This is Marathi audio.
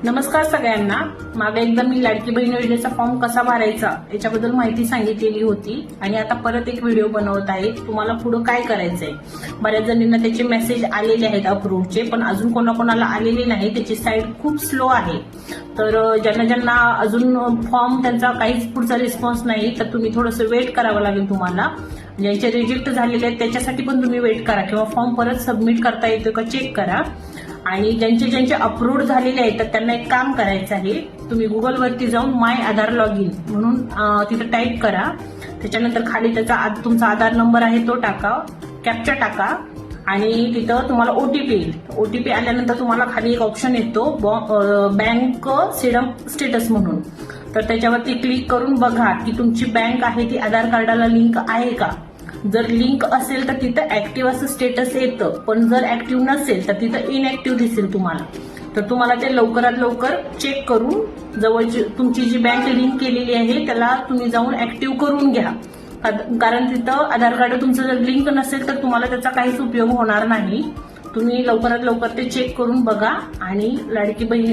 नमस्कार सगळ्यांना. मागे एकदा मी लाडकी बहीण योजनेचा फॉर्म कसा भरायचा याच्याबद्दल माहिती सांगितलेली होती आणि आता परत एक व्हिडिओ बनवत आहे. तुम्हाला पुढे काय करायचंय. बऱ्याच जणींना त्याचे मेसेज आलेले आहेत अप्रूव्हचे, पण अजून कोणाकोणाला आलेले नाही. त्याची साईट खूप स्लो आहे. तर ज्यांना अजून फॉर्म त्यांचा काहीच पुढचा रिस्पॉन्स नाही, तर तुम्ही थोडंसं वेट करावं लागेल तुम्हाला. ज्यांचे रिजेक्ट झालेले आहेत त्याच्यासाठी पण तुम्ही वेट करा किंवा फॉर्म परत सबमिट करता येतो का चेक करा. आणि ज्यांचे अप्रूव्ड झालेले आहेत तर त्यांना एक काम करायचं आहे. तुम्ही गुगलवरती जाऊन माय आधार लॉग इन म्हणून तिथं टाईप करा. त्याच्यानंतर खाली तुमचा आधार नंबर आहे तो टाका, कॅप्चा टाका आणि तिथं तुम्हाला ओटीपी येईल. ओटीपी आल्यानंतर तुम्हाला खाली एक ऑप्शन येतो बँक सिडम स्टेटस म्हणून. तर त्याच्यावरती क्लिक करून बघा की तुमची बँक आहे ती आधार कार्डाला लिंक आहे का. जर लिंक असेल तर तिथं ऍक्टिव्ह असं स्टेटस येतं, पण जर ऍक्टिव्ह नसेल तर तिथं इनऍक्टिव्ह दिसेल तुम्हाला. तर तुम्हाला ते लवकरात लवकर चेक करून जवळची तुमची जी बँक लिंक केलेली आहे त्याला तुम्ही जाऊन ऍक्टिव्ह करून घ्या. कारण तिथं आधार कार्ड तुमचं जर लिंक नसेल तर तुम्हाला त्याचा काहीच उपयोग होणार नाही. तुम्ही लवकरात लवकर ते चेक करून बघा आणि लाडकी बहीण